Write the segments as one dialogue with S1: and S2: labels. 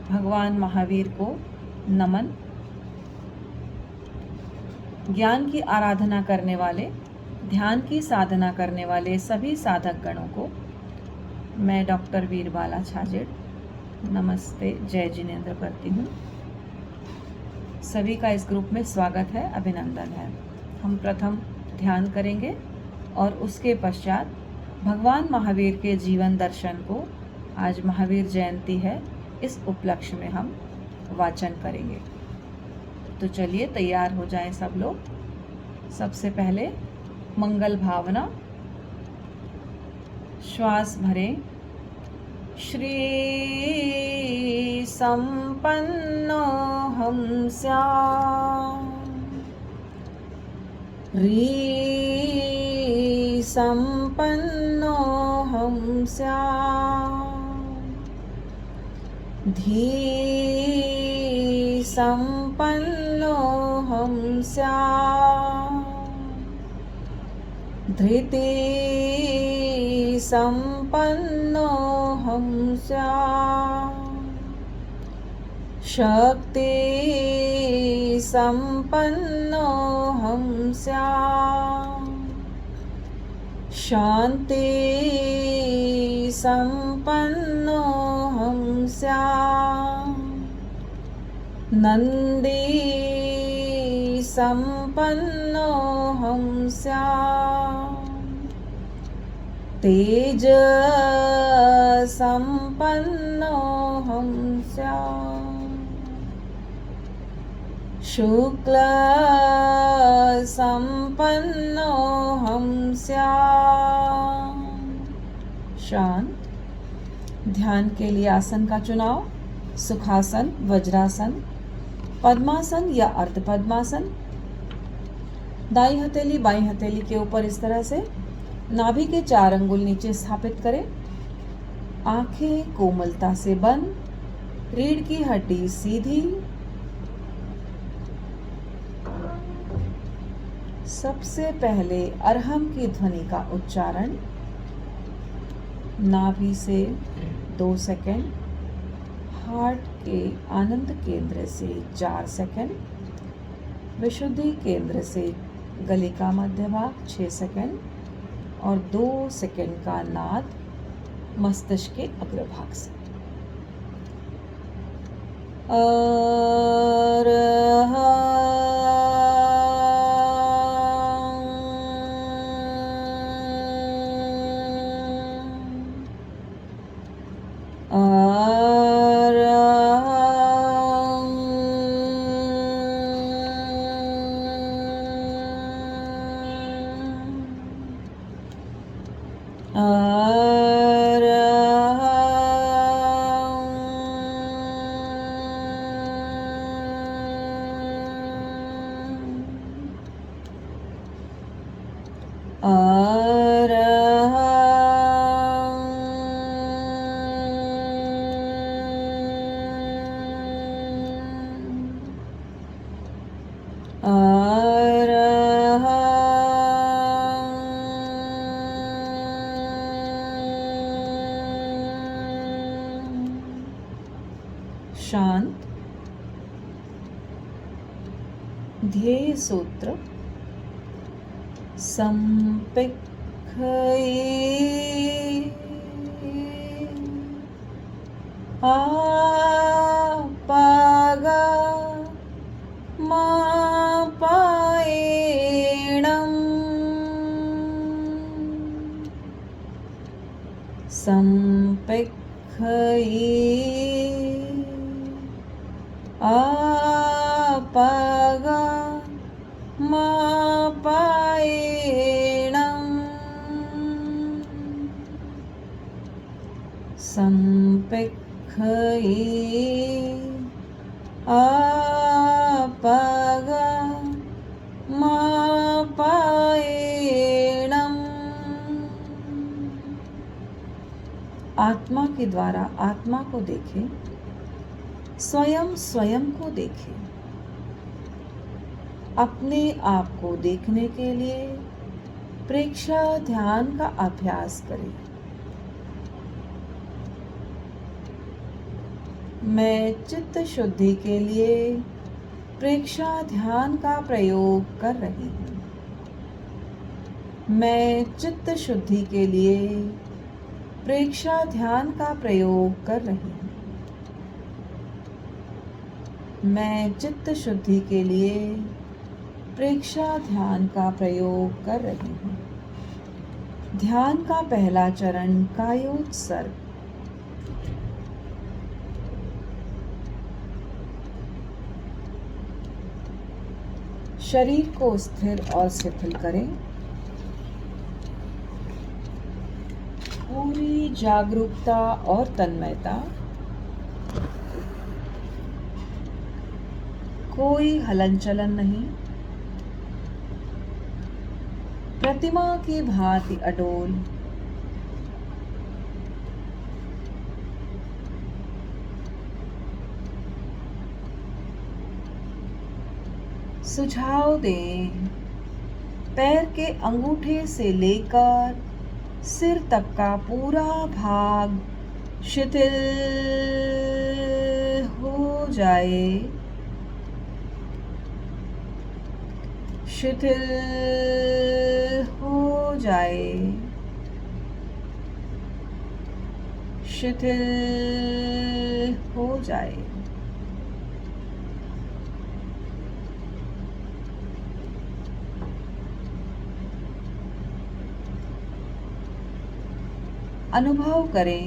S1: भगवान महावीर को नमन। ज्ञान की आराधना करने वाले, ध्यान की साधना करने वाले सभी साधक गणों को मैं डॉक्टर वीरबाला छाजेड़ नमस्ते जय जिनेन्द्र करती हूँ। सभी का इस ग्रुप में स्वागत है, अभिनंदन है। हम प्रथम ध्यान करेंगे और उसके पश्चात भगवान महावीर के जीवन दर्शन को, आज महावीर जयंती है, इस उपलक्ष्य में हम वाचन करेंगे। तो चलिए तैयार हो जाएं सब लोग। सबसे पहले मंगल भावना। श्वास भरें। श्री संपन्नो हम स्याम, री संपन्नो हम स्याम, धी संपन्नो हम स्याम, धृति संपन्नो हम स्याम, शक्ति संपन्नो हम स्याम, शांति संपन्नो हम स्याम, नंदी संपन्नो हम स्याम, तेज संपन्नो हम स्याम, शुक्ल संपन्नो हम स्याम। शांत। ध्यान के लिए आसन का चुनाव: सुखासन, वज्रासन, पद्मासन या अर्ध पद्मासन। दाई हथेली बाई हथेली के ऊपर इस तरह से, नाभि के 4 अंगुल नीचे स्थापित करें। आंखें कोमलता से बंद, रीढ़ की हड्डी सीधी। सबसे पहले अरहम की ध्वनि का उच्चारण। नाभि से 2 सेकंड, हार्ट के आनंद केंद्र से 4 सेकंड, विशुद्धि केंद्र से गले का मध्य भाग 6 सेकंड और 2 सेकंड का नाद मस्तिष्क के अग्रभाग से। शांत। ध्येय सूत्र: संपिख्यै आपागमापायेणं, संपिख्यै आपागमापायेणं, संपिख्यै आपागमापायेणं। आत्मा के द्वारा आत्मा को देखें, स्वयं स्वयं को देखें। अपने आप को देखने के लिए प्रेक्षा ध्यान का अभ्यास करें। मैं चित्त शुद्धि के लिए प्रेक्षा ध्यान का प्रयोग कर रही हूँ। मैं चित्त शुद्धि के लिए प्रेक्षा ध्यान का प्रयोग कर रही हूँ। मैं चित्त शुद्धि के लिए प्रेक्षा ध्यान का प्रयोग कर रही हूँ। ध्यान का पहला चरण कायोत्सर्ग। शरीर को स्थिर और शिथिल करें। पूरी जागरूकता और तन्मयता, कोई हलन चलन नहीं, प्रतिमा की भांति अडोल। सुझाव दें, पैर के अंगूठे से लेकर सिर तक का पूरा भाग शिथिल हो जाए, शिथिल हो जाए, शिथिल हो जाए। अनुभव करें,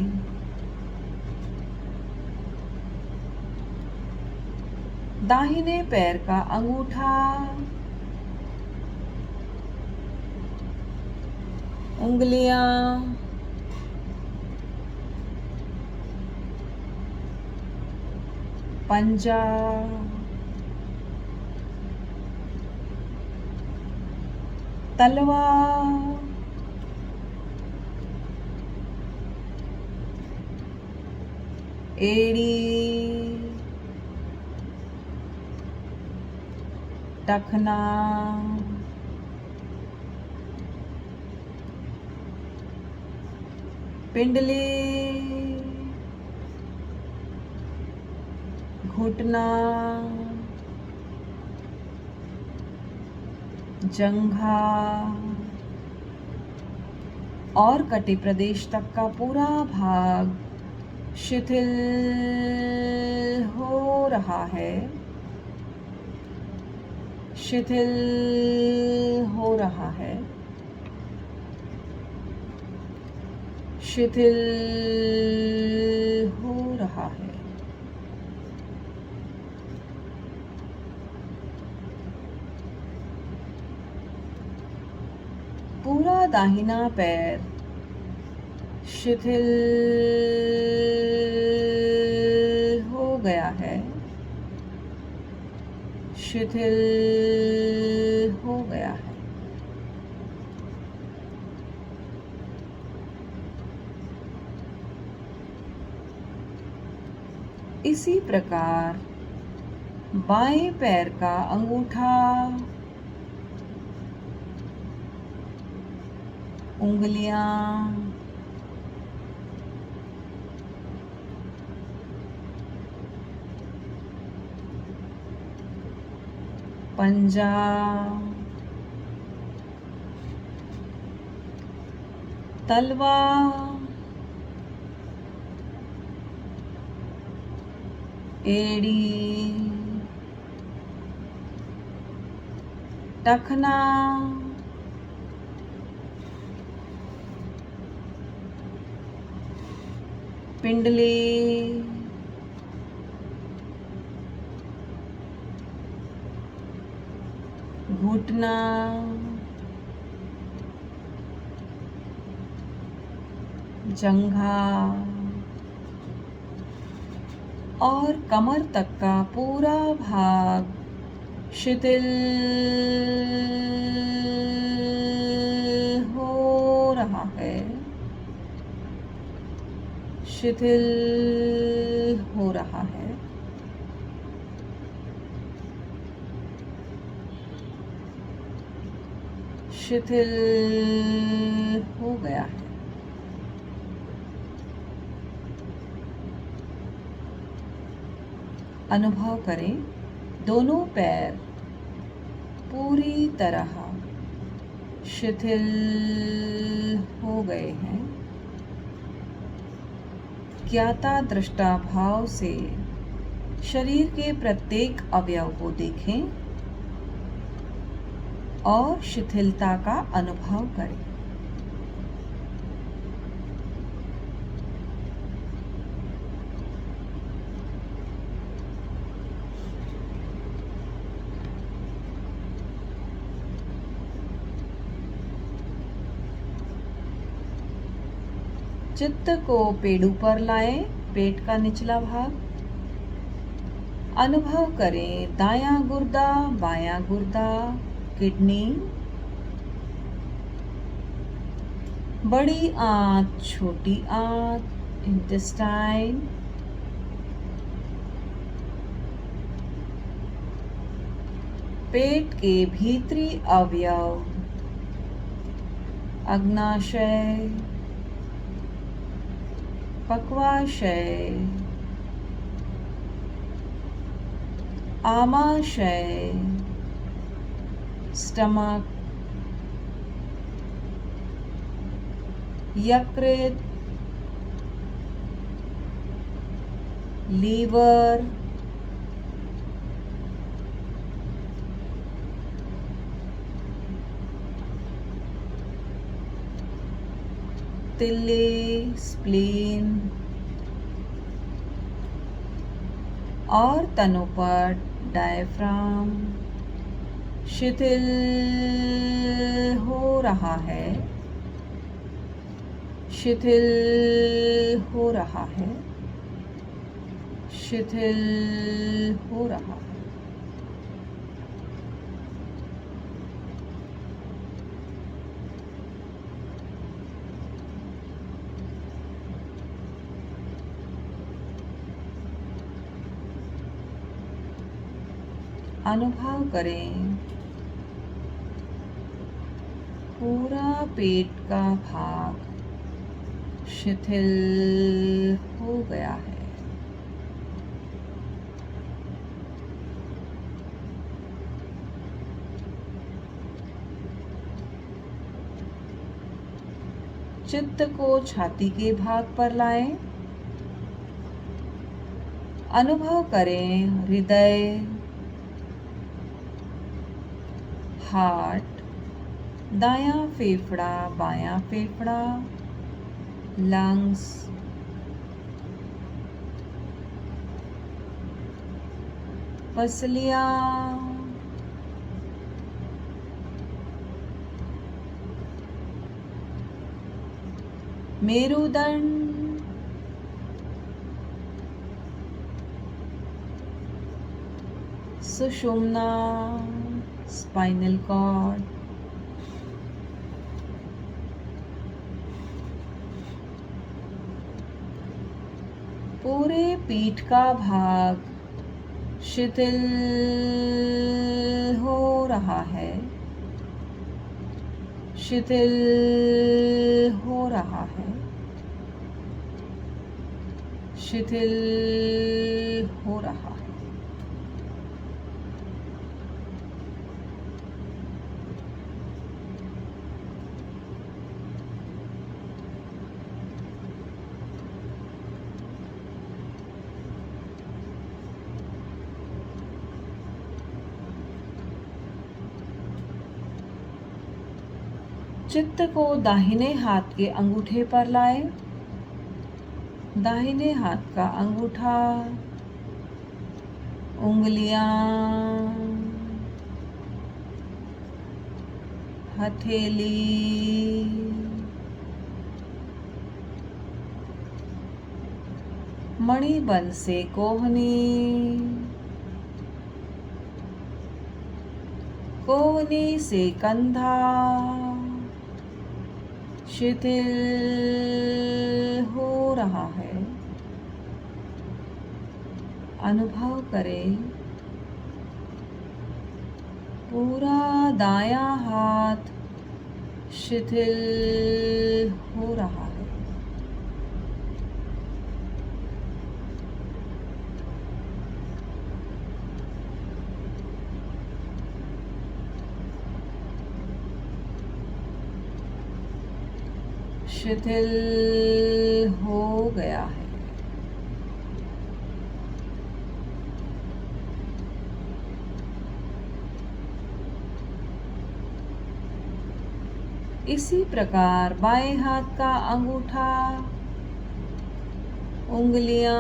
S1: दाहिने पैर का अंगूठा उंगलियां पंजा तलवा एड़ी टखना पिंडली घुटना जंघा और कटी प्रदेश तक का पूरा भाग शिथिल हो रहा है, शिथिल हो रहा है, शिथिल हो रहा है। पूरा दाहिना पैर शिथिल हो गया है, शिथिल हो गया है। इसी प्रकार बाएं पैर का अंगूठा उंगलियां पंजा तलवा एड़ी टखना पिंडली घुटना जंघा और कमर तक का पूरा भाग शिथिल हो रहा है, शिथिल हो रहा है। शिथिल हो गया है। अनुभव करें दोनों पैर पूरी तरह शिथिल हो गए हैं। ज्ञाता दृष्टा भाव से शरीर के प्रत्येक अवयव को देखें और शिथिलता का अनुभव करें। चित्त को पेड़ू पर लाएं, पेट का निचला भाग। अनुभव करें दायां गुर्दा, बायां गुर्दा, किडनी, बड़ी आंत, छोटी आंत, इंटेस्टाइन, पेट के भीतरी अवयव, अग्नाशय, पक्वाशय, आमाशय, स्टमक, यकृत, लीवर, तिल्ली, स्प्लीन और तनुपट, डायफ्राम शिथिल हो रहा है, शिथिल हो रहा है, शिथिल हो रहा है। अनुभव करें पूरा पेट का भाग शिथिल हो गया है। चित्त को छाती के भाग पर लाएं। अनुभव करें हृदय, हार्ट, दायां फेफड़ा, बायां फेफड़ा, लंग्स, पसलियां, मेरुदंड, सुषुम्ना, स्पाइनल कॉर्ड, पूरे पीठ का भाग शिथिल हो रहा है, शिथिल हो रहा है, शिथिल हो रहा है। चित्त को दाहिने हाथ के अंगूठे पर लाएं। दाहिने हाथ का अंगूठा, उंगलियां, हथेली, मणिबंध से कोहनी, कोहनी से कंधा शिथिल हो रहा है। अनुभव करें पूरा दायां हाथ शिथिल हो रहा है। शिथिल हो गया है। इसी प्रकार बाएं हाथ का अंगूठा, उंगलियां,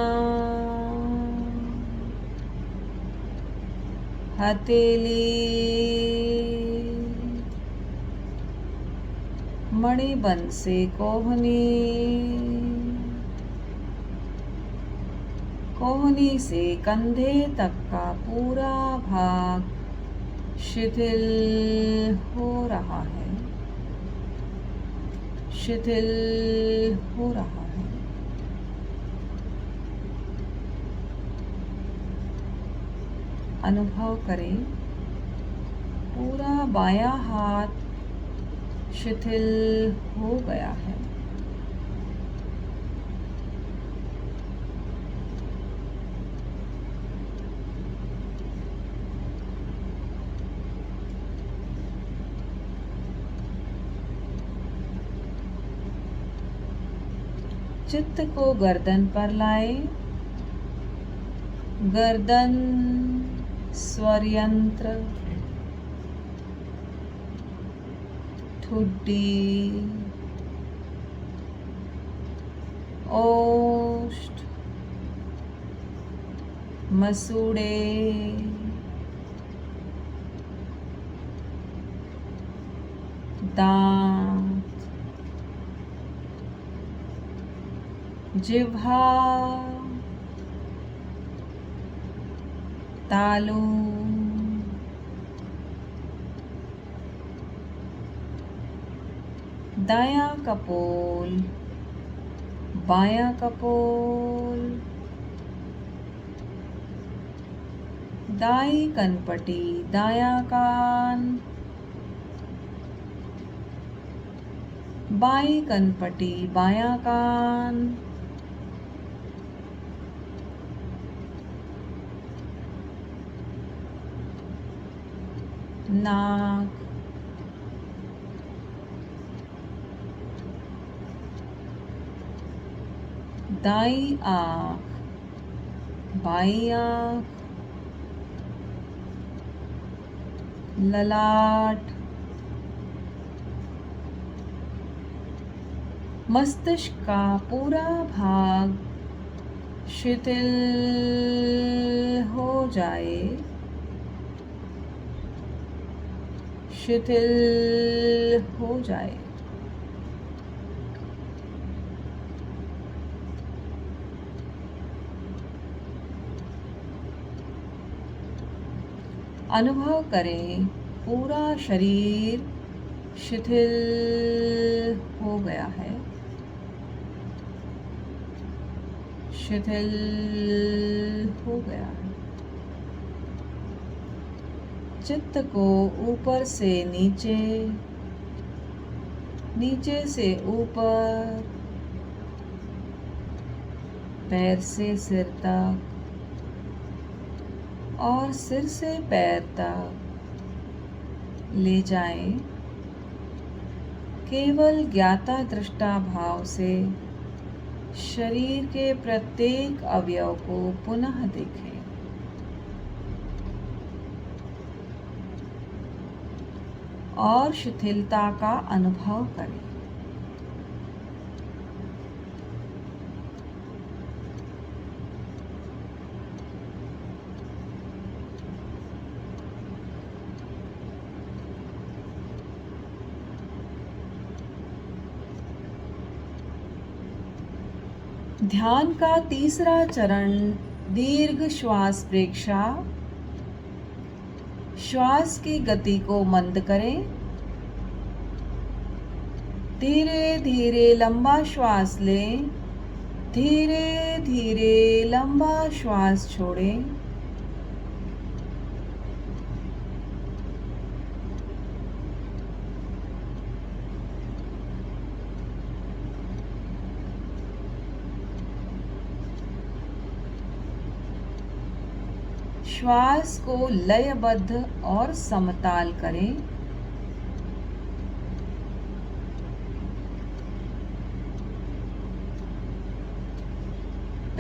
S1: हथेली, मणिबंध से कोहनी, कोहनी से कंधे तक का पूरा भाग शिथिल हो रहा है, शिथिल हो रहा है। अनुभव करें पूरा बायां हाथ शिथिल हो गया है। चित्त को गर्दन पर लाए। गर्दन स्वर यंत्र, ठुड्डी, ओष्ठ, मसूड़े, दांत, जिह्वा, तालू, दायां कपोल, बायां कपोल, दाई कनपटी, दायां कान, बाई कनपटी, बायां कान, नाक, दाई आंख, बाई आंख, ललाट, मस्तिष्क का पूरा भाग शिथिल हो जाए, शिथिल हो जाए। अनुभव करें पूरा शरीर शिथिल हो गया है, शिथिल हो गया है। चित्त को ऊपर से नीचे, नीचे से ऊपर, पैर से सिर तक और सिर से पैर तक ले जाएं। केवल ज्ञाता दृष्टा भाव से शरीर के प्रत्येक अवयव को पुनः देखें और शिथिलता का अनुभव करें। ध्यान का तीसरा चरण दीर्घ श्वास प्रेक्षा। श्वास की गति को मंद करें। धीरे धीरे लंबा श्वास लें, धीरे धीरे लंबा श्वास छोड़ें। श्वास को लयबद्ध और समताल करें।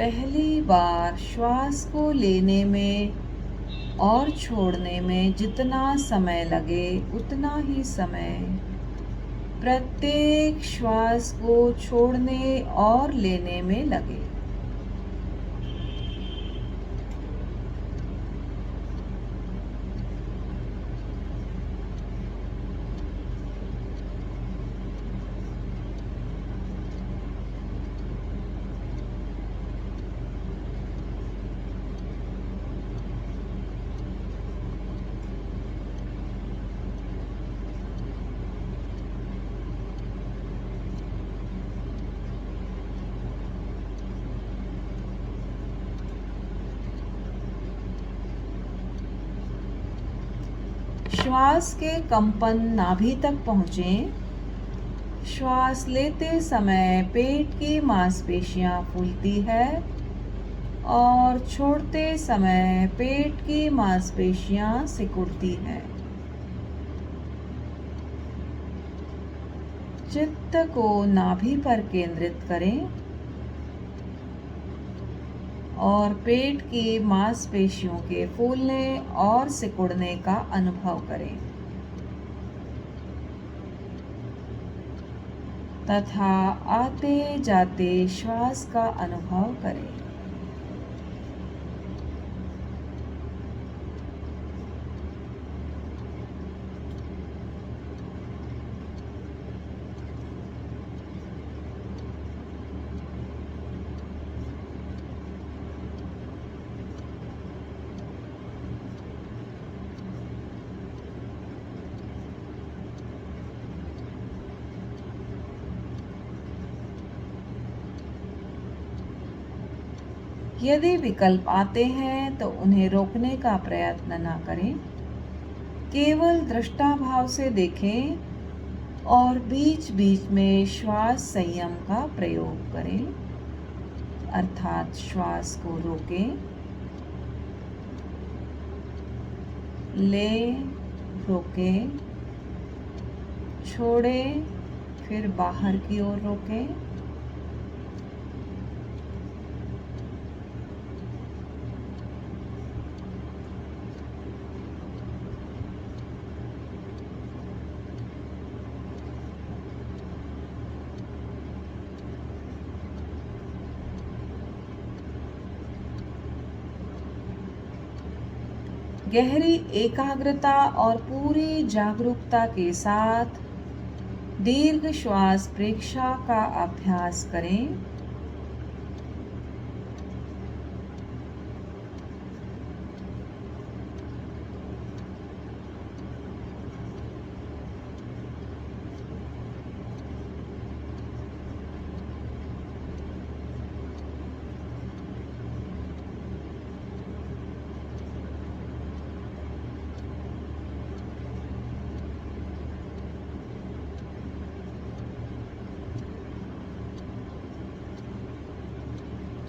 S1: पहली बार श्वास को लेने में और छोड़ने में जितना समय लगे उतना ही समय प्रत्येक श्वास को छोड़ने और लेने में लगे। श्वास के कंपन नाभि तक पहुँचें। श्वास लेते समय पेट की मांसपेशियां फूलती है और छोड़ते समय पेट की मांसपेशियां सिकुड़ती है। चित्त को नाभि पर केंद्रित करें और पेट की मांसपेशियों के फूलने और सिकुड़ने का अनुभव करें तथा आते जाते श्वास का अनुभव करें। यदि विकल्प आते हैं तो उन्हें रोकने का प्रयत्न न करें, केवल दृष्टाभाव से देखें और बीच बीच में श्वास संयम का प्रयोग करें, अर्थात श्वास को रोकें, लें, रोकें, छोड़ें, फिर बाहर की ओर रोकें। गहरी एकाग्रता और पूरी जागरूकता के साथ दीर्घ श्वास प्रेक्षा का अभ्यास करें।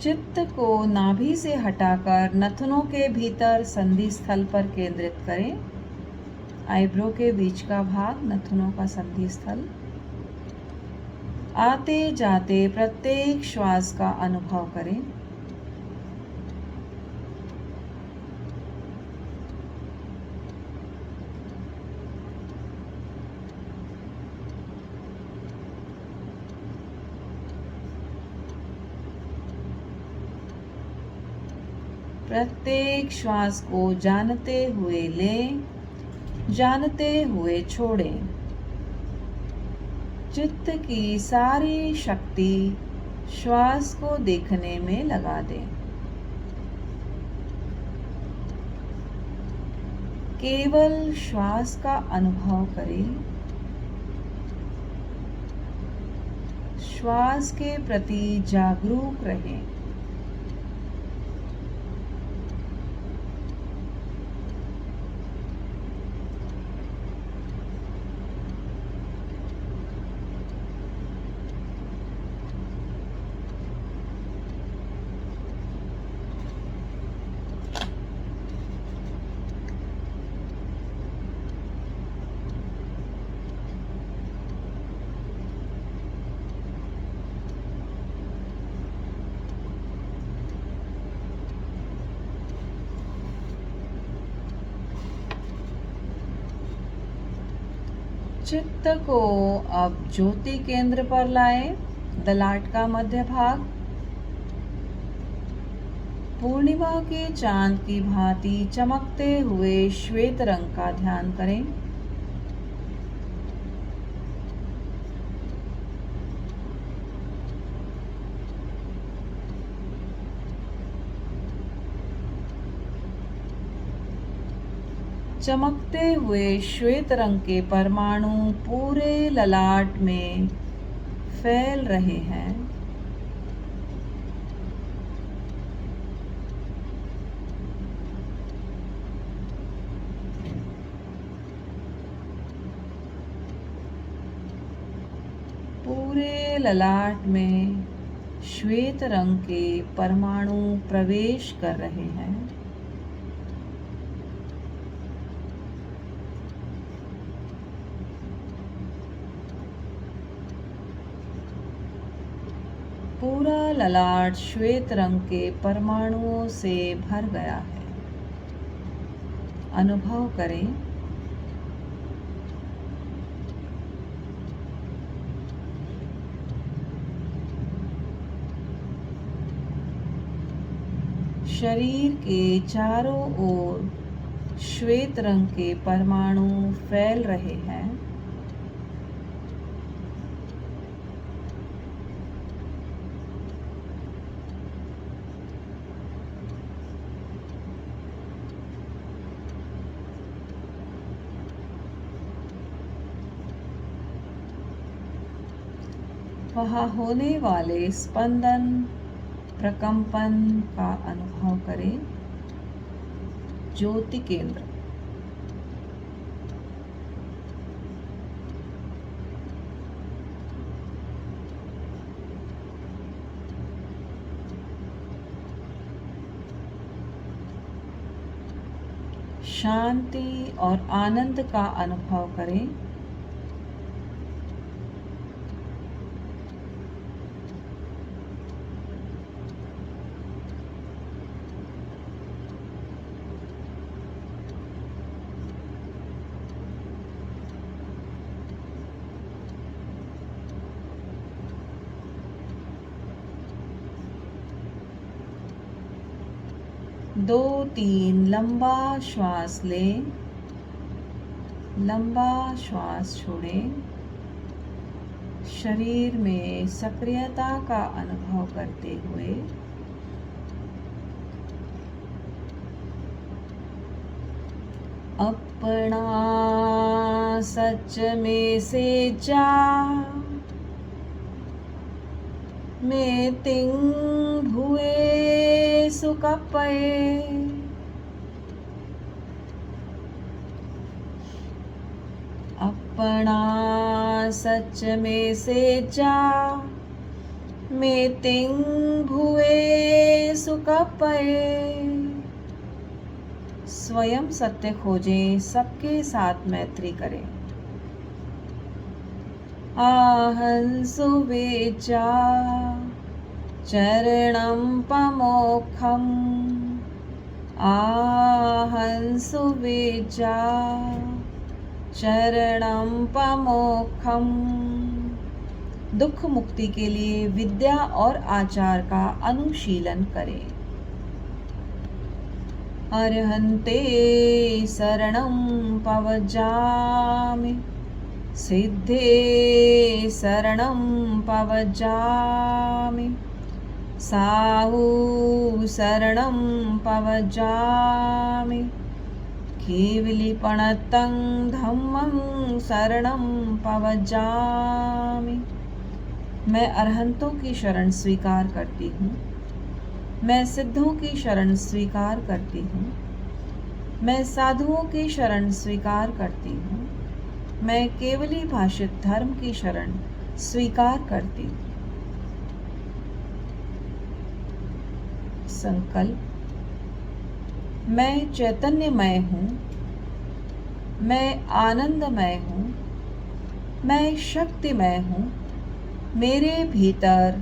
S1: चित्त को नाभि से हटाकर नथनों के भीतर संधि स्थल पर केंद्रित करें। आईब्रो के बीच का भाग नथनों का संधि स्थल। आते जाते प्रत्येक श्वास का अनुभव करें। प्रत्येक श्वास को जानते हुए लें, जानते हुए छोड़ें। चित्त की सारी शक्ति श्वास को देखने में लगा दें। केवल श्वास का अनुभव करें। श्वास के प्रति जागरूक रहें। चित्त को अब ज्योति केंद्र पर लाएं, ललाट का मध्य भाग। पूर्णिमा के चांद की भांति चमकते हुए श्वेत रंग का ध्यान करें। चमकते हुए श्वेत रंग के परमाणु पूरे ललाट में फैल रहे हैं। पूरे ललाट में श्वेत रंग के परमाणु प्रवेश कर रहे हैं। पूरा ललाट श्वेत रंग के परमाणुओं से भर गया है। अनुभव करें। शरीर के चारों ओर श्वेत रंग के परमाणु फैल रहे हैं। वहाँ होने वाले स्पंदन, प्रकंपन का अनुभव करें। ज्योति केंद्र। शांति और आनंद का अनुभव करें। दो तीन लंबा श्वास लें, लंबा श्वास छोड़ें। शरीर में सक्रियता का अनुभव करते हुए अपना सच में से जा में तिंग भुए सुकपए। अपना सच में से जा में तिंग भुए सुकपए। स्वयं सत्य खोजें, सबके साथ मैत्री करें। आहंसु वेचा चरणं पमोक्षम। आहंसु वेचा चरणं पमोक्षम। दुख मुक्ति के लिए विद्या और आचार का अनुशीलन करें। अर्हन्ते शरणं पवजामि। सिद्धे शरणं पवजामि। साहु शरणं पवजामि। केवलीपणतं धम्मं शरणं पवजामि। मैं अरहंतों की शरण स्वीकार करती हूँ। मैं सिद्धों की शरण स्वीकार करती हूँ। मैं साधुओं की शरण स्वीकार करती हूँ। मैं केवली भाषित धर्म की शरण स्वीकार करती हूँ। संकल्प। मैं चैतन्यमय हूँ। मैं आनंदमय हूँ। मैं शक्तिमय हूँ। मेरे भीतर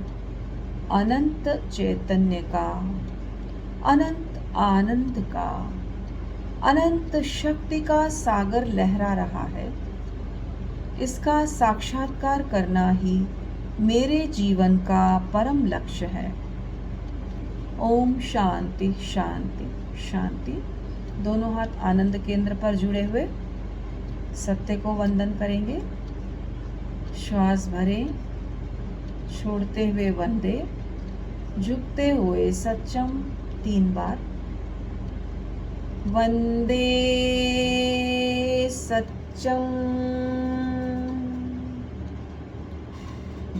S1: अनंत चैतन्य का, अनंत आनंद का, अनंत शक्ति का सागर लहरा रहा है। इसका साक्षात्कार करना ही मेरे जीवन का परम लक्ष्य है। ओम शांति शांति शांति। दोनों हाथ आनंद केंद्र पर जुड़े हुए सत्य को वंदन करेंगे। श्वास भरें, छोड़ते हुए वंदे, झुकते हुए सत्यम 3 बार। वंदे सत्यम,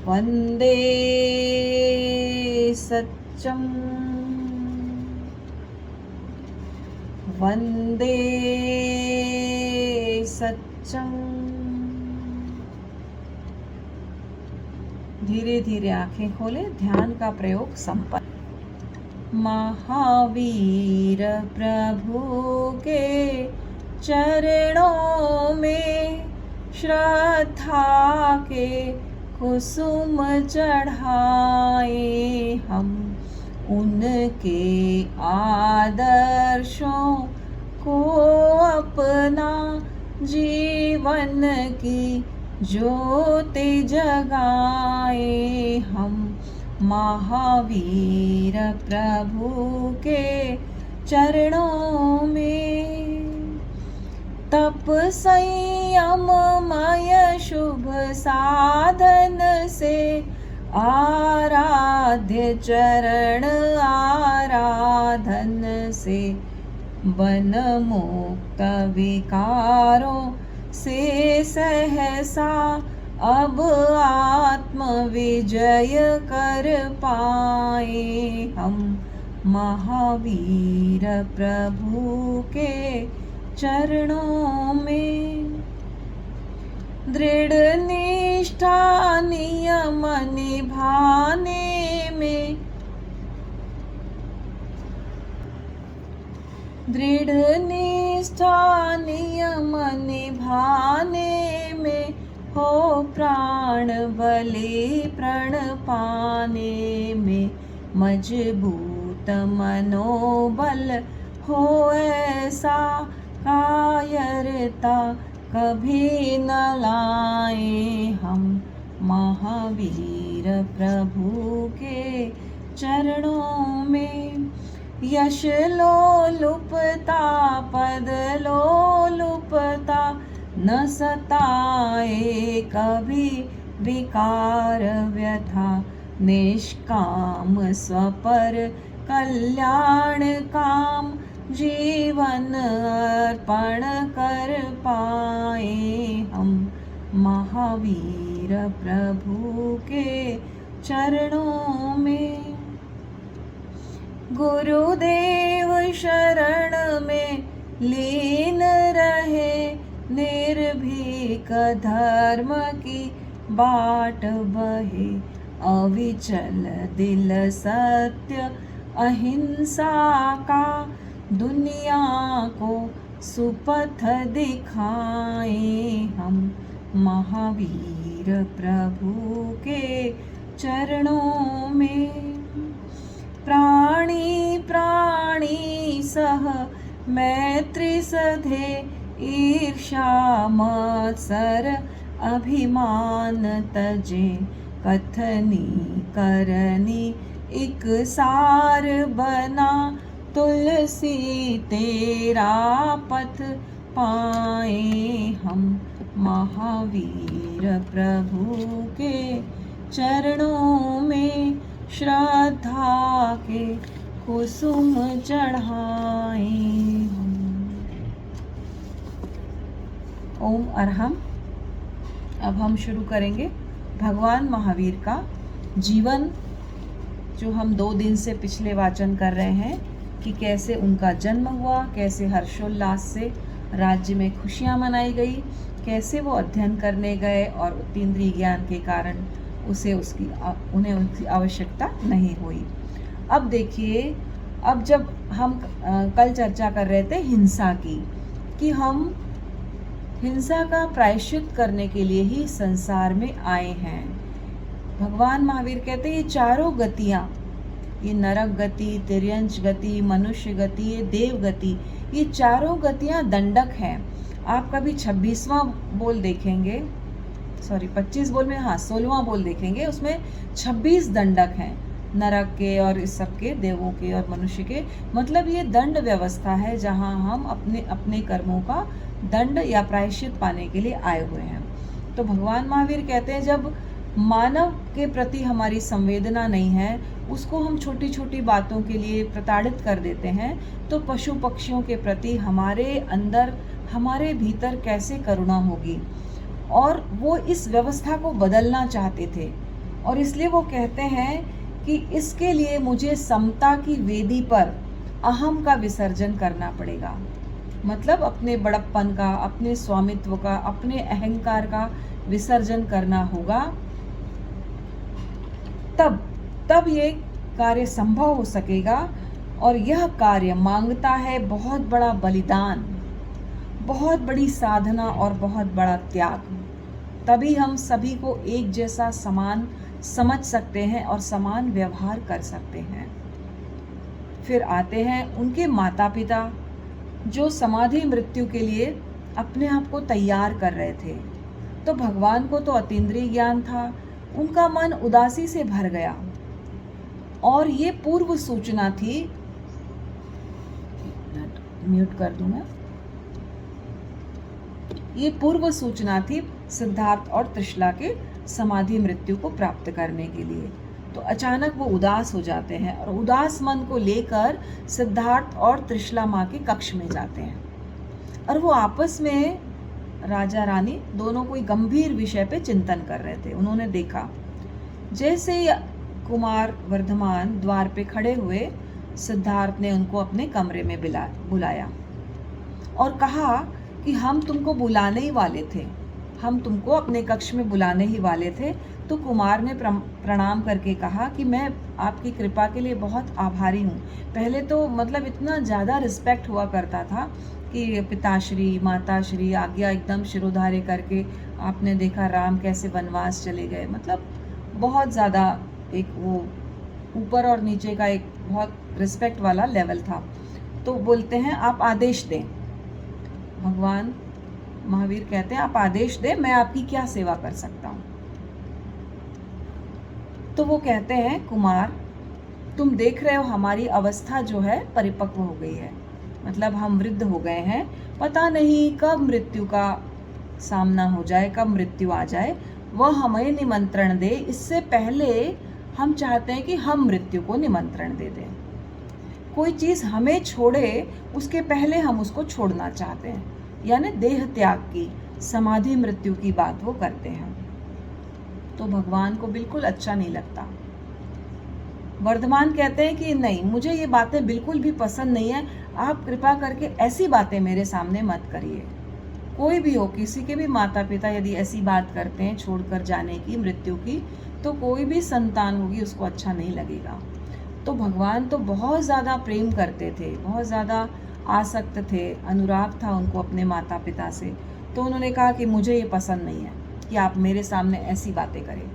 S1: वंदे सत्यम, वंदे सत्यम। धीरे धीरे आंखें खोलें, ध्यान का प्रयोग संपन्न। महावीर प्रभु के चरणों में श्रद्धा के कुसुम चढ़ाए हम, उनके आदर्शों को अपना जीवन की ज्योति जगाए हम। महावीर प्रभु के चरणों में तप संयममय शुभ साधन से आराध्य चरण आराधन से बन मुक्त विकारों से सहसा अब आत्म विजय कर पाए हम। महावीर प्रभु के चरणों में दृढ़ निष्ठा नियम निभाने में, दृढ़ निष्ठा नियम निभाने में हो प्राण बलि प्रण पाने में, मजबूत मनोबल हो ऐसा कायरता कभी न लाए हम। महावीर प्रभु के चरणों में यश लोलुपता पद लोलुपता न सताए कभी विकार व्यथा, निष्काम स्वपर कल्याण काम जीवन अर्पण कर पाए हम। महावीर प्रभु के चरणों में गुरुदेव शरण में लीन रहे, निर्भीक धर्म की बाट बहे, अविचल दिल सत्य अहिंसा का दुनिया को सुपथ दिखाए हम। महावीर प्रभु के चरणों में प्राणी प्राणी सह मैत्री सधे, ईर्षा मत्सर अभिमान तजे, कथनी करनी एक सार बना, तुलसी तेरा पथ पाए हम। महावीर प्रभु के चरणों में श्रद्धा के कुसुम चढ़ाए हम। ओम अरहम। अब हम शुरू करेंगे भगवान महावीर का जीवन, जो हम 2 दिन से पिछले वाचन कर रहे हैं कि कैसे उनका जन्म हुआ, कैसे हर्षोल्लास से राज्य में खुशियाँ मनाई गई, कैसे वो अध्ययन करने गए और उत्तीन्द्रिय ज्ञान के कारण उन्हें उसकी आवश्यकता नहीं हुई। अब देखिए, अब जब हम कल चर्चा कर रहे थे हिंसा की, कि हम हिंसा का प्रायश्चित करने के लिए ही संसार में आए हैं। भगवान महावीर कहते हैं ये चारों गतियाँ, ये नरक गति, तिर्यंच गति, मनुष्य गति, ये देव गति, ये चारों गतियाँ दंडक हैं। आप कभी 26वां बोल देखेंगे सॉरी 25 बोल में, हाँ 16वां बोल देखेंगे, उसमें 26 दंडक हैं, नरक के और इस सब के, देवों के और मनुष्य के। मतलब ये दंड व्यवस्था है जहाँ हम अपने अपने कर्मों का दंड या प्रायश्चित पाने के लिए आए हुए हैं। तो भगवान महावीर कहते हैं जब मानव के प्रति हमारी संवेदना नहीं है, उसको हम छोटी छोटी बातों के लिए प्रताड़ित कर देते हैं, तो पशु पक्षियों के प्रति हमारे अंदर, हमारे भीतर कैसे करुणा होगी। और वो इस व्यवस्था को बदलना चाहते थे, और इसलिए वो कहते हैं कि इसके लिए मुझे समता की वेदी पर अहम का विसर्जन करना पड़ेगा। मतलब अपने बड़प्पन का, अपने स्वामित्व का, अपने अहंकार का विसर्जन करना होगा, तब ये कार्य संभव हो सकेगा। और यह कार्य मांगता है बहुत बड़ा बलिदान, बहुत बड़ी साधना और बहुत बड़ा त्याग। तभी हम सभी को एक जैसा समान समझ सकते हैं और समान व्यवहार कर सकते हैं। फिर आते हैं उनके माता पिता, जो समाधि मृत्यु के लिए अपने आप को तैयार कर रहे थे। तो भगवान को तो अतीन्द्रिय ज्ञान था, उनका मन उदासी से भर गया, और ये पूर्व सूचना थी, म्यूट कर दूं मैं, ये पूर्व सूचना थी सिद्धार्थ और त्रिशला के समाधि मृत्यु को प्राप्त करने के लिए। तो अचानक वो उदास हो जाते हैं, और उदास मन को लेकर सिद्धार्थ और त्रिशला माँ के कक्ष में जाते हैं, और वो आपस में, राजा रानी दोनों कोई गंभीर विषय पे चिंतन कर रहे थे। उन्होंने देखा जैसे कुमार वर्धमान द्वार पे खड़े हुए, सिद्धार्थ ने उनको अपने कमरे में बुलाया और कहा कि हम तुमको बुलाने ही वाले थे, हम तुमको अपने कक्ष में बुलाने ही वाले थे। तो कुमार ने प्रणाम करके कहा कि मैं आपकी कृपा के लिए बहुत आभारी हूँ। पहले तो मतलब इतना ज़्यादा रिस्पेक्ट हुआ करता था कि पिताश्री माताश्री आज्ञा एकदम शिरोधार्य करके, आपने देखा राम कैसे वनवास चले गए, मतलब बहुत ज़्यादा एक वो ऊपर और नीचे का एक बहुत रिस्पेक्ट वाला लेवल था। तो बोलते हैं आप आदेश दें। भगवान महावीर कहते हैं आप आदेश दें, मैं आपकी क्या सेवा कर सकता हूँ। तो वो कहते हैं कुमार, तुम देख रहे हो हमारी अवस्था जो है परिपक्व हो गई है, मतलब हम वृद्ध हो गए हैं, पता नहीं कब मृत्यु का सामना हो जाए, कब मृत्यु आ जाए, वह हमें निमंत्रण दे। इससे पहले हम चाहते हैं कि हम मृत्यु को निमंत्रण दे दें। कोई चीज़ हमें छोड़े उसके पहले हम उसको छोड़ना चाहते हैं, यानी देह त्याग की, समाधि मृत्यु की बात वो करते हैं। तो भगवान को बिल्कुल अच्छा नहीं लगता। वर्धमान कहते हैं कि नहीं, मुझे ये बातें बिल्कुल भी पसंद नहीं है, आप कृपा करके ऐसी बातें मेरे सामने मत करिए। कोई भी हो, किसी के भी माता पिता यदि ऐसी बात करते हैं छोड़कर जाने की, मृत्यु की, तो कोई भी संतान होगी उसको अच्छा नहीं लगेगा। तो भगवान तो बहुत ज़्यादा प्रेम करते थे, बहुत ज़्यादा आसक्त थे, अनुराग था उनको अपने माता पिता से। तो उन्होंने कहा कि मुझे ये पसंद नहीं है कि आप मेरे सामने ऐसी बातें करें।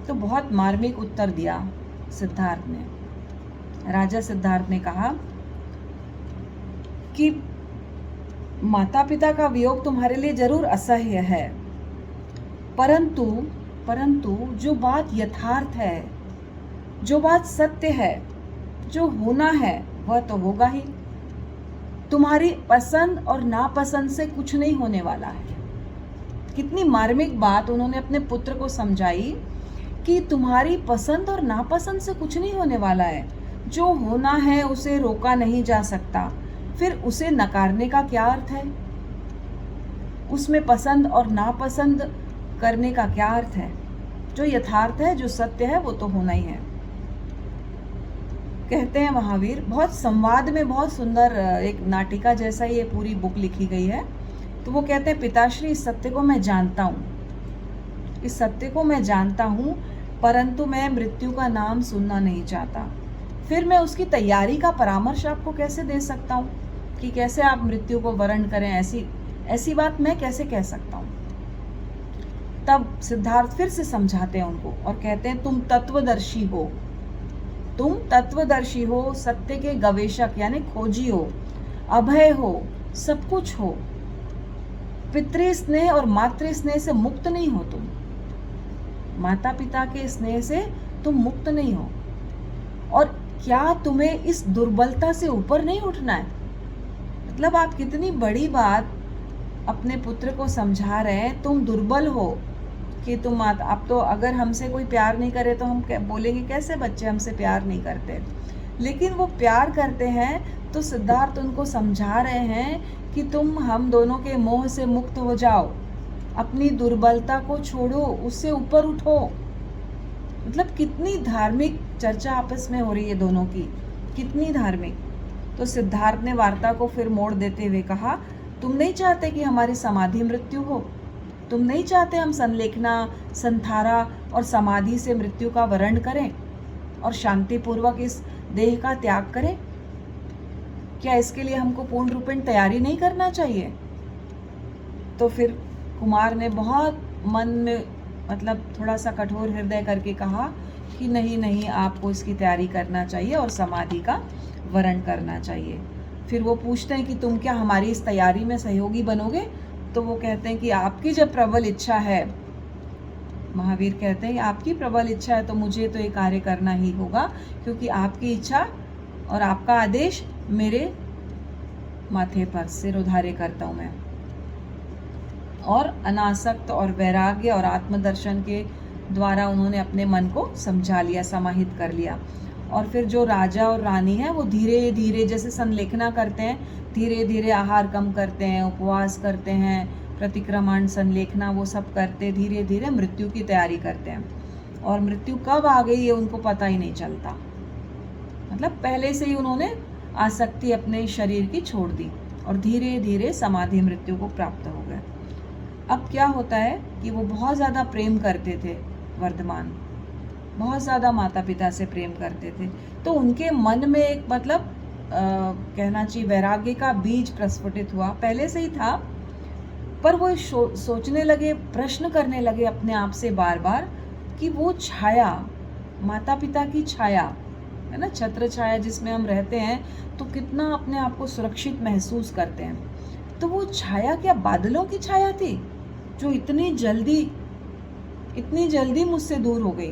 S1: तो बहुत मार्मिक उत्तर दिया सिद्धार्थ ने। राजा सिद्धार्थ ने कहा कि माता पिता का वियोग तुम्हारे लिए जरूर असह्य है, परंतु जो बात यथार्थ है, जो बात सत्य है, जो होना है वह तो होगा ही। तुम्हारी पसंद और नापसंद से कुछ नहीं होने वाला है। कितनी मार्मिक बात उन्होंने अपने पुत्र को समझाई कि तुम्हारी पसंद और नापसंद से कुछ नहीं होने वाला है, जो होना है उसे रोका नहीं जा सकता, फिर उसे नकारने का क्या अर्थ है, उसमें पसंद और नापसंद करने का क्या अर्थ है। जो यथार्थ है, जो सत्य है, वो तो होना ही है। कहते हैं महावीर, बहुत संवाद में बहुत सुंदर एक नाटिका जैसा ये पूरी बुक लिखी गई है। तो वो कहते हैं पिताश्री, इस सत्य को मैं जानता हूँ, इस सत्य को मैं जानता हूँ, परंतु मैं मृत्यु का नाम सुनना नहीं चाहता। फिर मैं उसकी तैयारी का परामर्श आपको कैसे दे सकता हूँ कि कैसे आप मृत्यु को वर्ण करें, ऐसी बात मैं कैसे कह सकता हूँ। तब सिद्धार्थ फिर से समझाते हैं उनको और कहते हैं तुम तत्वदर्शी हो, तुम तत्वदर्शी हो, सत्य के गवेषक यानी खोजी हो, अभय हो, सब कुछ हो, पितृ स्नेह और मातृ स्नेह से मुक्त नहीं हो तुम। माता पिता के स्नेह से तुम मुक्त नहीं हो। और क्या तुम्हें इस दुर्बलता से ऊपर नहीं उठना है? मतलब आप कितनी बड़ी बात अपने पुत्र को समझा रहे हैं, तुम दुर्बल हो कि तुम अब तो अगर हमसे कोई प्यार नहीं करे तो हम बोलेंगे कैसे बच्चे हमसे प्यार नहीं करते, लेकिन वो प्यार करते हैं। तो सिद्धार्थ उनको समझा रहे हैं कि तुम हम दोनों के मोह से मुक्त हो जाओ, अपनी दुर्बलता को छोड़ो, उससे ऊपर उठो। मतलब कितनी धार्मिक चर्चा आपस में हो रही है दोनों की, कितनी धार्मिक। तो सिद्धार्थ ने वार्ता को फिर मोड़ देते हुए कहा, तुम नहीं चाहते कि हमारी समाधि मृत्यु हो? तुम नहीं चाहते हम संलेखना, संथारा और समाधि से मृत्यु का वरण करें और शांतिपूर्वक इस देह का त्याग करें? क्या इसके लिए हमको पूर्ण रूपेण तैयारी नहीं करना चाहिए? तो फिर कुमार ने बहुत मन में मतलब थोड़ा सा कठोर हृदय करके कहा कि नहीं नहीं, आपको इसकी तैयारी करना चाहिए और समाधि का वरण करना चाहिए। फिर वो पूछते हैं कि तुम क्या हमारी इस तैयारी में सहयोगी बनोगे? तो वो कहते हैं कि आपकी जब प्रबल इच्छा है, महावीर कहते हैं आपकी प्रबल इच्छा है तो मुझे तो ये कार्य करना ही होगा, क्योंकि आपकी इच्छा और आपका आदेश मेरे माथे पर सिरोधार्य करता हूँ मैं। और अनासक्त और वैराग्य और आत्मदर्शन के द्वारा उन्होंने अपने मन को समझा लिया, समाहित कर लिया। और फिर जो राजा और रानी है वो धीरे धीरे जैसे संलेखना करते हैं, धीरे धीरे आहार कम करते हैं, उपवास करते हैं, प्रतिक्रमण, संलेखना वो सब करते धीरे धीरे मृत्यु की तैयारी करते हैं। और मृत्यु कब आ गई ये उनको पता ही नहीं चलता। मतलब पहले से ही उन्होंने आसक्ति अपने शरीर की छोड़ दी और धीरे धीरे समाधि मृत्यु को प्राप्त हो गए। अब क्या होता है कि वो बहुत ज़्यादा प्रेम करते थे, वर्धमान बहुत ज़्यादा माता पिता से प्रेम करते थे, तो उनके मन में एक मतलब कहना चाहिए वैराग्य का बीज प्रस्फुटित हुआ, पहले से ही था। पर वो सोचने लगे, प्रश्न करने लगे अपने आप से बार बार कि वो छाया, माता पिता की छाया है ना, छत्र छाया जिसमें हम रहते हैं तो कितना अपने आप को सुरक्षित महसूस करते हैं। तो वो छाया क्या बादलों की छाया थी जो इतनी जल्दी मुझसे दूर हो गई?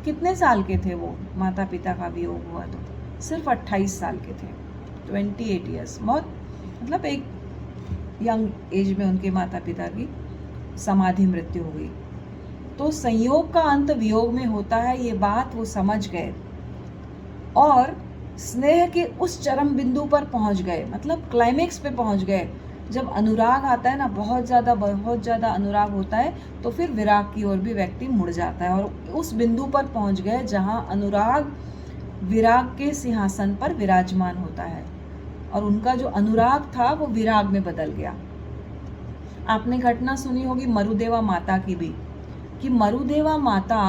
S1: कितने साल के थे वो? माता पिता का वियोग हुआ तो सिर्फ 28 साल के थे, 28 ईयर्स। बहुत मतलब एक यंग एज में उनके माता पिता की समाधि मृत्यु हो गई। तो संयोग का अंत वियोग में होता है, ये बात वो समझ गए और स्नेह के उस चरम बिंदु पर पहुंच गए, मतलब क्लाइमेक्स पे पहुंच गए। जब अनुराग आता है ना, बहुत ज़्यादा अनुराग होता है, तो फिर विराग की ओर भी व्यक्ति मुड़ जाता है। और उस बिंदु पर पहुंच गए जहां अनुराग विराग के सिंहासन पर विराजमान होता है और उनका जो अनुराग था वो विराग में बदल गया। आपने घटना सुनी होगी मरुदेवा माता की भी, कि मरुदेवा माता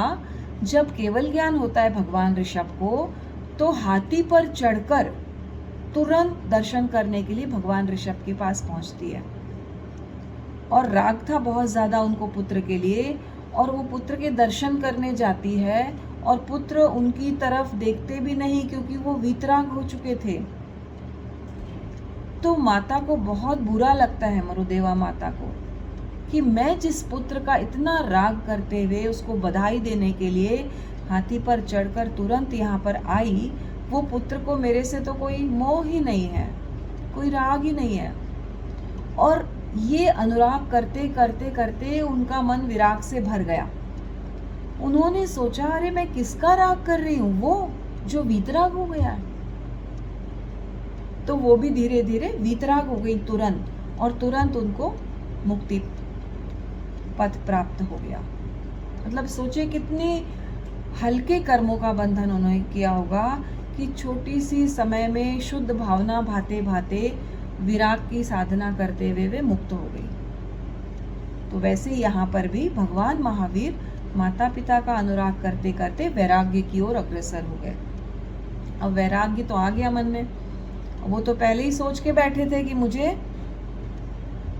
S1: जब केवल ज्ञान होता है भगवान ऋषभ को, तो हाथी पर चढ़कर तुरंत दर्शन करने के लिए भगवान ऋषभ के पास पहुंचती है। और राग था बहुत ज़्यादा उनको पुत्र के लिए, और वो पुत्र के दर्शन करने जाती है और पुत्र उनकी तरफ देखते भी नहीं क्योंकि वो वीतराग हो चुके थे। तो माता को बहुत बुरा लगता है, मरुदेवा माता को, कि मैं जिस पुत्र का इतना राग करते हुए उसको बधाई देने के लिए हाथी पर चढ़कर तुरंत यहाँ पर आई, वो पुत्र को मेरे से तो कोई मोह ही नहीं है, कोई राग ही नहीं है। और ये अनुराग करते करते करते उनका मन विराग से भर गया। उन्होंने सोचा, अरे मैं किसका राग कर रही हूँ, वो जो वीतराग हो गया है। तो वो भी धीरे धीरे वीतराग हो गई तुरंत, और तुरंत उनको मुक्ति पथ प्राप्त हो गया। मतलब सोचे कितने हल्के कर्मों का बंधन उन्होंने किया होगा कि छोटी सी समय में शुद्ध भावना भाते भाते विराग की साधना करते हुए वे मुक्त हो गई। तो वैसे यहाँ पर भी भगवान महावीर माता पिता का अनुराग करते करते वैराग्य की ओर अग्रसर हो गए। अब वैराग्य तो आ गया मन में, वो तो पहले ही सोच के बैठे थे कि मुझे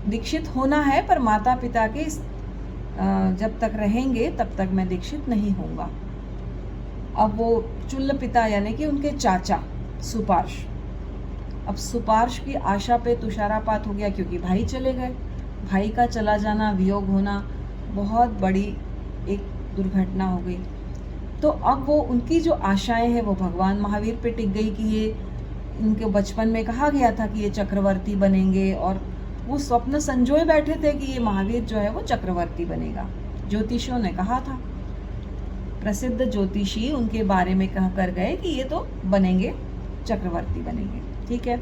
S1: दीक्षित होना है, पर माता पिता के जब तक रहेंगे तब तक मैं दीक्षित नहीं होऊंगा। अब वो चुल्ल पिता यानी कि उनके चाचा सुपार्श, अब सुपार्श की आशा पे तुषारापात हो गया, क्योंकि भाई चले गए। भाई का चला जाना, वियोग होना, बहुत बड़ी एक दुर्घटना हो गई। तो अब वो उनकी जो आशाएं हैं वो भगवान महावीर पे टिक गई कि ये, इनके बचपन में कहा गया था कि ये चक्रवर्ती बनेंगे, और वो स्वप्न संजोए बैठे थे कि ये महावीर जो है वो चक्रवर्ती बनेगा। ज्योतिषियों ने कहा था, प्रसिद्ध ज्योतिषी उनके बारे में कह कर गए कि ये तो बनेंगे, चक्रवर्ती बनेंगे। ठीक है।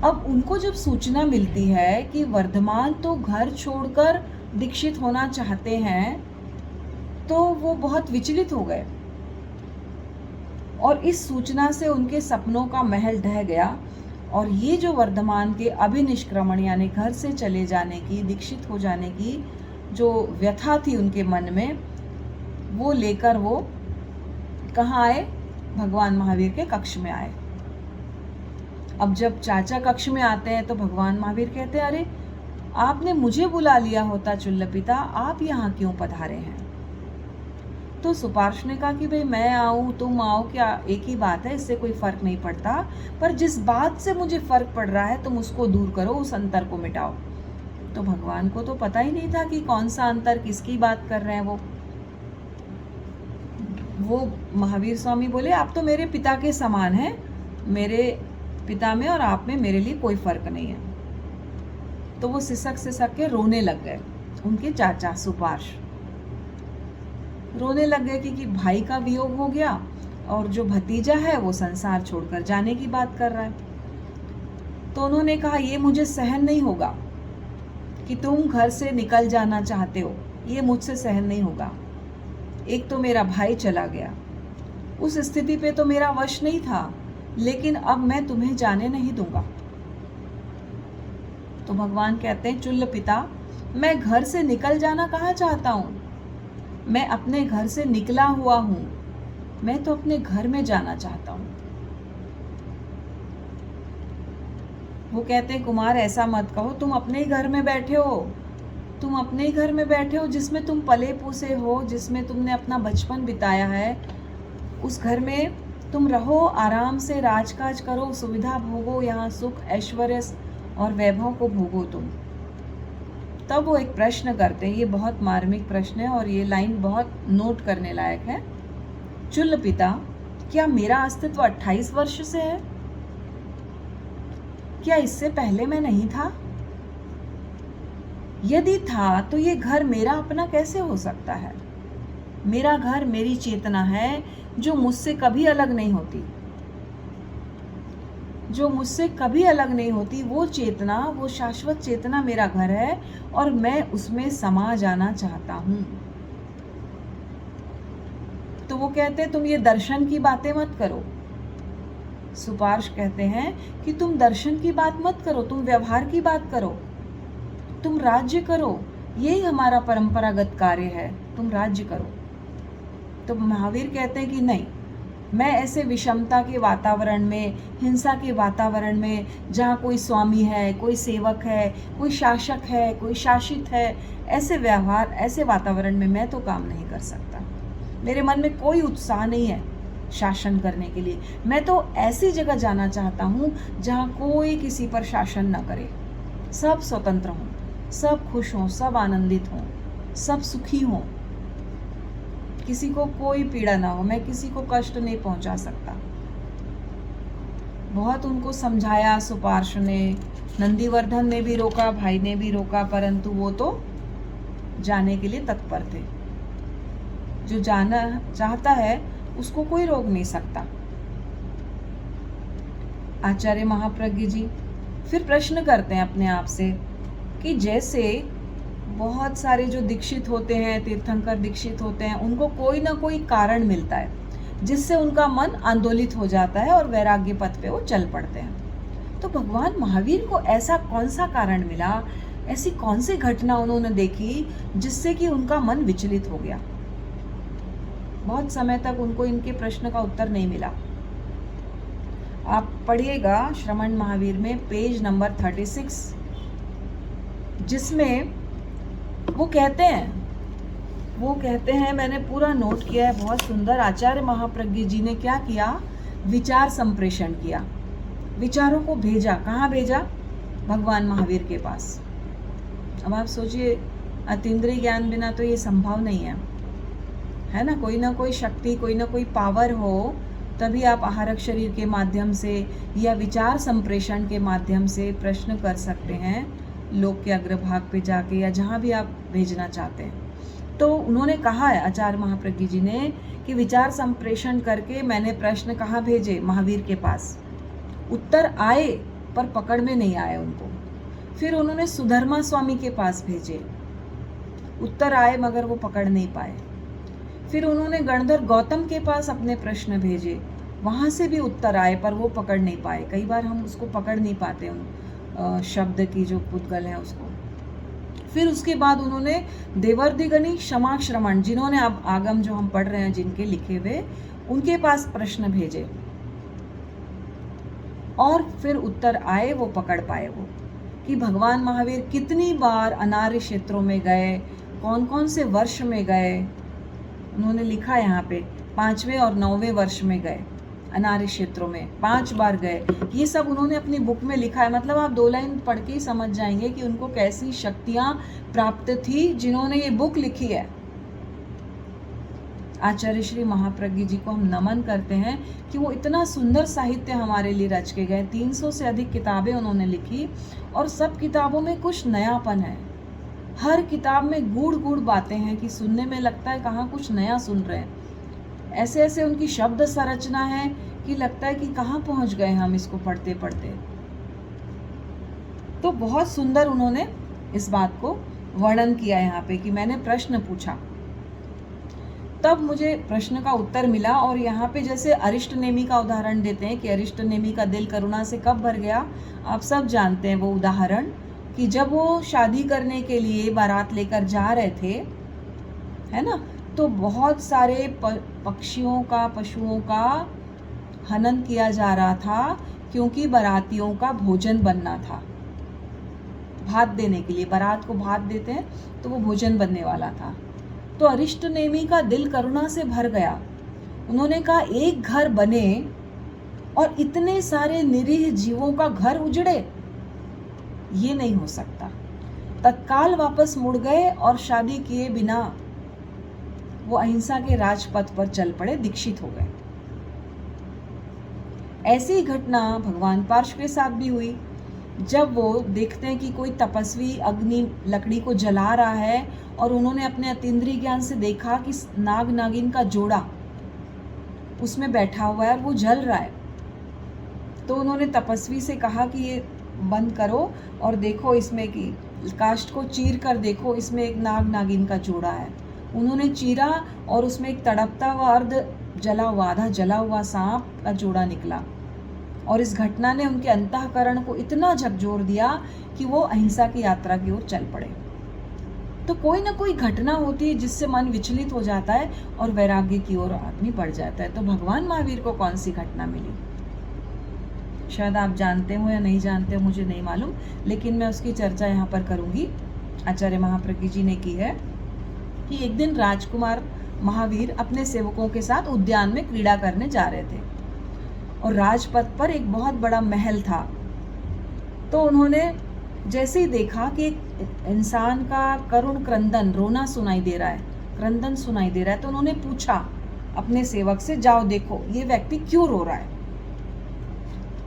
S1: अब उनको जब सूचना मिलती है कि वर्धमान तो घर छोड़कर दीक्षित होना चाहते हैं, तो वो बहुत विचलित हो गए, और इस सूचना से उनके सपनों का महल ढह गया। और ये जो वर्धमान के अभिनिष्क्रमण यानी घर से चले जाने की, दीक्षित हो जाने की जो व्यथा थी उनके मन में, वो लेकर वो कहाँ आए? भगवान महावीर के कक्ष में आए। अब जब चाचा कक्ष में आते हैं तो भगवान महावीर कहते हैं, अरे आपने मुझे बुला लिया होता चुल्ल पिता, आप यहाँ क्यों पधारे हैं? तो सुपार्श ने कहा कि भाई मैं आऊँ तुम आओ, क्या एक ही बात है, इससे कोई फर्क नहीं पड़ता, पर जिस बात से मुझे फर्क पड़ रहा है तुम उसको दूर करो, उस अंतर को मिटाओ। तो भगवान को तो पता ही नहीं था कि कौन सा अंतर, किसकी बात कर रहे हैं वो महावीर स्वामी बोले, आप तो मेरे पिता के समान हैं, मेरे पिता में और आप में मेरे लिए कोई फर्क नहीं है। तो वो सिसक के रोने लग गए। उनके चाचा सुपार्श रोने लग गए कि भाई का वियोग हो गया, और जो भतीजा है वो संसार छोड़कर जाने की बात कर रहा है। तो उन्होंने कहा, ये मुझे सहन नहीं होगा कि तुम घर से निकल जाना चाहते हो, ये मुझसे सहन नहीं होगा। एक तो मेरा भाई चला गया, उस स्थिति पे तो मेरा वश नहीं था, लेकिन अब मैं तुम्हें जाने नहीं दूंगा। तो भगवान कहते हैं, चुल्ल पिता, मैं घर से निकल जाना कहाँ चाहता हूँ, मैं अपने घर से निकला हुआ हूं, मैं तो अपने घर में जाना चाहता हूं। वो कहते हैं, कुमार ऐसा मत कहो, तुम अपने ही घर में बैठे हो, तुम अपने ही घर में बैठे हो जिसमें तुम पले पूसे हो, जिसमें तुमने अपना बचपन बिताया है, उस घर में तुम रहो, आराम से राजकाज करो, सुविधा भोगो, यहाँ सुख ऐश्वर्य और वैभव को भोगो तुम। तब वो एक प्रश्न करते हैं, ये बहुत मार्मिक प्रश्न है और ये लाइन बहुत नोट करने लायक है। चुल्ल पिता, क्या मेरा अस्तित्व 28 वर्ष से है? क्या इससे पहले मैं नहीं था? यदि था तो ये घर मेरा अपना कैसे हो सकता है? मेरा घर मेरी चेतना है जो मुझसे कभी अलग नहीं होती, जो मुझसे कभी अलग नहीं होती। वो चेतना, वो शाश्वत चेतना मेरा घर है और मैं उसमें समा जाना चाहता हूं। तो वो कहते हैं, तुम ये दर्शन की बातें मत करो। सुपार्श कहते हैं कि तुम दर्शन की बात मत करो, तुम व्यवहार की बात करो, तुम राज्य करो, यही हमारा परंपरागत कार्य है, तुम राज्य करो। तो महावीर कहते हैं कि नहीं, मैं ऐसे विषमता के वातावरण में, हिंसा के वातावरण में, जहाँ कोई स्वामी है, कोई सेवक है, कोई शासक है, कोई शासित है, ऐसे व्यवहार, ऐसे वातावरण में मैं तो काम नहीं कर सकता। मेरे मन में कोई उत्साह नहीं है शासन करने के लिए। मैं तो ऐसी जगह जाना चाहता हूँ जहाँ कोई किसी पर शासन न करे, सब स्वतंत्र हों, सब खुश हों, सब आनंदित हों, सब सुखी हों, किसी को कोई पीड़ा ना हो, मैं किसी को कष्ट नहीं पहुंचा सकता। बहुत उनको समझाया सुपार्श ने, नंदीवर्धन ने भी रोका, भाई ने भी रोका, परंतु वो तो जाने के लिए तत्पर थे। जो जाना चाहता है उसको कोई रोक नहीं सकता। आचार्य महाप्रज्ञ जी फिर प्रश्न करते हैं अपने आप से कि जैसे बहुत सारे जो दीक्षित होते हैं, तीर्थंकर दीक्षित होते हैं, उनको कोई ना कोई कारण मिलता है जिससे उनका मन आंदोलित हो जाता है और वैराग्य पथ पे वो चल पड़ते हैं। तो भगवान महावीर को ऐसा कौन सा कारण मिला, ऐसी कौन सी घटना उन्होंने देखी जिससे कि उनका मन विचलित हो गया? बहुत समय तक उनको इनके प्रश्न का उत्तर नहीं मिला। आप पढ़िएगा श्रमण महावीर में पेज नंबर 36, जिसमें वो कहते हैं, मैंने पूरा नोट किया है, बहुत सुंदर। आचार्य महाप्रज्ञ जी ने क्या किया? विचार संप्रेषण किया। विचारों को भेजा। कहाँ भेजा? भगवान महावीर के पास। अब आप सोचिए, अतीन्द्रिय ज्ञान बिना तो ये संभव नहीं है ना? कोई ना कोई शक्ति, कोई ना कोई पावर हो, तभी आप आहारक शरीर के माध्यम से या विचार संप्रेषण के माध्यम से प्रश्न कर सकते हैं लोक के अग्रभाग पे जाके, या जहाँ भी आप भेजना चाहते हैं। तो उन्होंने कहा है आचार्य महाप्रज्ञ जी ने कि विचार संप्रेषण करके मैंने प्रश्न कहाँ भेजे? महावीर के पास। उत्तर आए पर पकड़ में नहीं आए उनको। फिर उन्होंने सुधर्मा स्वामी के पास भेजे, उत्तर आए मगर वो पकड़ नहीं पाए। फिर उन्होंने गणधर गौतम के पास अपने प्रश्न भेजे, वहाँ से भी उत्तर आए पर वो पकड़ नहीं पाए। कई बार हम उसको पकड़ नहीं पाते, उन शब्द की जो पुद्गल है उसको। फिर उसके बाद उन्होंने देवर्दिगनी क्षमा श्रमण, जिन्होंने अब आगम जो हम पढ़ रहे हैं जिनके लिखे हुए, उनके पास प्रश्न भेजे और फिर उत्तर आए, वो पकड़ पाए वो कि भगवान महावीर कितनी बार अनार्य क्षेत्रों में गए, कौन कौन से वर्ष में गए। उन्होंने लिखा यहाँ पे 5वें और 9वें वर्ष में गए, अनार्य क्षेत्रों में 5 बार गए। ये सब उन्होंने अपनी बुक में लिखा है। मतलब आप 2 लाइन पढ़ के ही समझ जाएंगे कि उनको कैसी शक्तियाँ प्राप्त थी जिन्होंने ये बुक लिखी है। आचार्य श्री महाप्रज्ञ जी को हम नमन करते हैं कि वो इतना सुंदर साहित्य हमारे लिए रच के गए। 300 से अधिक किताबें उन्होंने लिखी और सब किताबों में कुछ नयापन है। हर किताब में गूढ़ गूढ़ बातें हैं कि सुनने में लगता है कहाँ कुछ नया सुन रहे हैं। ऐसे ऐसे उनकी शब्द संरचना है कि लगता है कि कहाँ पहुँच गए हम इसको पढ़ते पढ़ते। तो बहुत सुंदर उन्होंने इस बात को वर्णन किया यहाँ पे कि मैंने प्रश्न पूछा, तब मुझे प्रश्न का उत्तर मिला। और यहाँ पे जैसे अरिष्ट नेमी का उदाहरण देते हैं कि अरिष्ट नेमी का दिल करुणा से कब भर गया, आप सब जानते हैं वो उदाहरण, कि जब वो शादी करने के लिए बारात लेकर जा रहे थे, है ना, तो बहुत सारे पक्षियों का, पशुओं का हनन किया जा रहा था क्योंकि बारातियों का भोजन बनना था। भात देने के लिए, बारात को भात देते हैं तो वो भोजन बनने वाला था। तो अरिष्ट नेमी का दिल करुणा से भर गया। उन्होंने कहा एक घर बने और इतने सारे निरीह जीवों का घर उजड़े, ये नहीं हो सकता। तत्काल वापस मुड़ गए और शादी किए बिना वो अहिंसा के राजपथ पर चल पड़े, दीक्षित हो गए। ऐसी घटना भगवान पार्श्व के साथ भी हुई। जब वो देखते हैं कि कोई तपस्वी अग्नि लकड़ी को जला रहा है और उन्होंने अपने अतीन्द्रिय ज्ञान से देखा कि नाग नागिन का जोड़ा उसमें बैठा हुआ है और वो जल रहा है, तो उन्होंने तपस्वी से कहा कि ये बंद करो और देखो इसमें कि काष्ठ को चीर कर देखो, इसमें एक नाग नागिन का जोड़ा है। उन्होंने चीरा और उसमें एक तड़पता हुआ अर्ध जला हुआ, आधा जला हुआ सांप का जोड़ा निकला। और इस घटना ने उनके अंतःकरण को इतना झकझोर दिया कि वो अहिंसा की यात्रा की ओर चल पड़े। तो कोई ना कोई घटना होती है जिससे मन विचलित हो जाता है और वैराग्य की ओर आदमी बढ़ जाता है। तो भगवान महावीर को कौन सी घटना मिली, शायद आप जानते हो या नहीं जानते हो, मुझे नहीं मालूम, लेकिन मैं उसकी चर्चा यहाँ पर करूँगी। आचार्य महाप्रज्ञ जी ने की है कि एक दिन राजकुमार महावीर अपने सेवकों के साथ उद्यान में क्रीड़ा करने जा रहे थे और राजपथ पर एक बहुत बड़ा महल था। तो उन्होंने जैसे ही देखा कि एक इंसान का करुण क्रंदन, रोना सुनाई दे रहा है, क्रंदन सुनाई दे रहा है, तो उन्होंने पूछा अपने सेवक से, जाओ देखो ये व्यक्ति क्यों रो रहा है।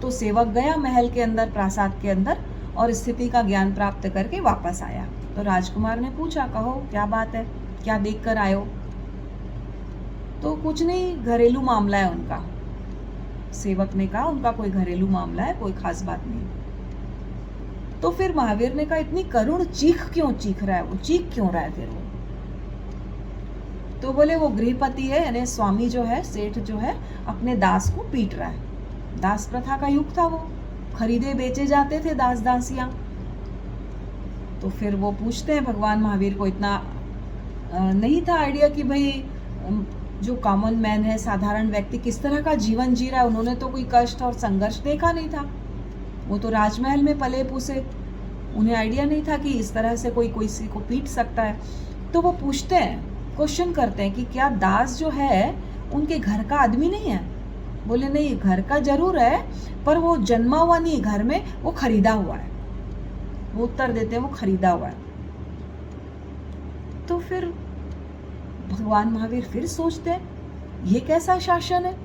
S1: तो सेवक गया महल के अंदर, प्रासाद के अंदर, और स्थिति का ज्ञान प्राप्त करके वापस आया। तो राजकुमार ने पूछा, कहो क्या बात है, क्या देख कर आए हो। तो कुछ नहीं, घरेलू मामला है उनका। सेवक ने कहा उनका कोई घरेलू मामला है, कोई खास बात नहीं। तो फिर महावीर ने कहा इतनी करुण चीख क्यों चीख रहा है, वो चीख क्यों रहा है फिर वो। तो बोले वो गृहपति है, यानी स्वामी जो है, सेठ जो है, अपने दास को पीट रहा है। दास प्रथा का युग था, वो खरीदे बेचे जाते थे दास दासियां। तो फिर वो पूछते हैं भगवान महावीर को, इतना नहीं था आइडिया कि भाई जो कॉमन मैन है, साधारण व्यक्ति किस तरह का जीवन जी रहा है। उन्होंने तो कोई कष्ट और संघर्ष देखा नहीं था, वो तो राजमहल में पले पूसे, उन्हें आइडिया नहीं था कि इस तरह से कोई किसी को पीट सकता है। तो वो पूछते हैं, क्वेश्चन करते हैं कि क्या दास जो है उनके घर का आदमी नहीं है, बोले नहीं, घर का जरूर है पर वो जन्मा हुआ नहीं घर में, वो खरीदा हुआ है। वो उत्तर देते हैं वो खरीदा हुआ है। तो फिर भगवान महावीर फिर सोचते हैं ये कैसा शासन है।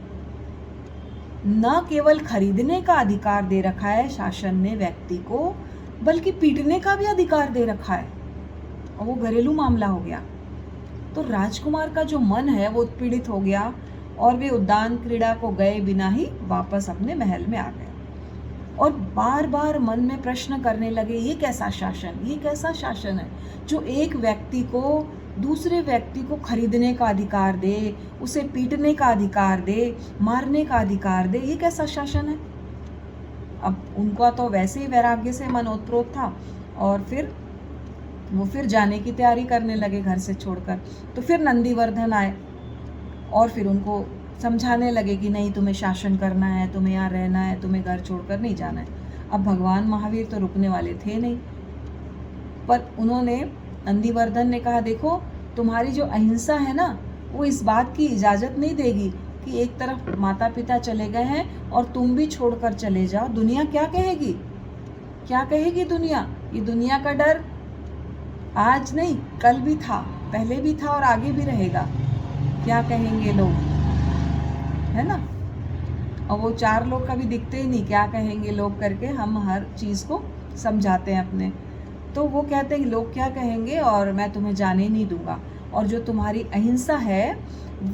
S1: न केवल खरीदने का अधिकार दे रखा है शासन ने व्यक्ति को, बल्कि पीटने का भी अधिकार दे रखा है, और वो घरेलू मामला हो गया। तो राजकुमार का जो मन है वो उत्पीड़ित हो गया और वे उद्यान क्रीड़ा को गए बिना ही वापस अपने महल में आ गए और बार बार मन में प्रश्न करने लगे, ये कैसा शासन, ये कैसा शासन है जो एक व्यक्ति को दूसरे व्यक्ति को खरीदने का अधिकार दे, उसे पीटने का अधिकार दे, मारने का अधिकार दे, ये कैसा शासन है। अब उनका तो वैसे ही वैराग्य से मन ओतप्रोत था और फिर वो फिर जाने की तैयारी करने लगे घर से छोड़कर। तो फिर नंदीवर्धन आए और फिर उनको समझाने लगे कि नहीं, तुम्हें शासन करना है, तुम्हें यहाँ रहना है, तुम्हें घर छोड़कर नहीं जाना है। अब भगवान महावीर तो रुकने वाले थे नहीं, पर उन्होंने, नंदीवर्धन ने कहा, देखो तुम्हारी जो अहिंसा है ना, वो इस बात की इजाज़त नहीं देगी कि एक तरफ माता पिता चले गए हैं और तुम भी छोड़कर चले जाओ। दुनिया क्या कहेगी, क्या कहेगी दुनिया। ये दुनिया का डर आज नहीं, कल भी था, पहले भी था और आगे भी रहेगा। क्या कहेंगे लोग, है ना। और वो चार लोग कभी दिखते ही नहीं, क्या कहेंगे लोग करके हम हर चीज़ को समझाते हैं अपने। तो वो कहते हैं कि लोग क्या कहेंगे और मैं तुम्हें जाने नहीं दूंगा, और जो तुम्हारी अहिंसा है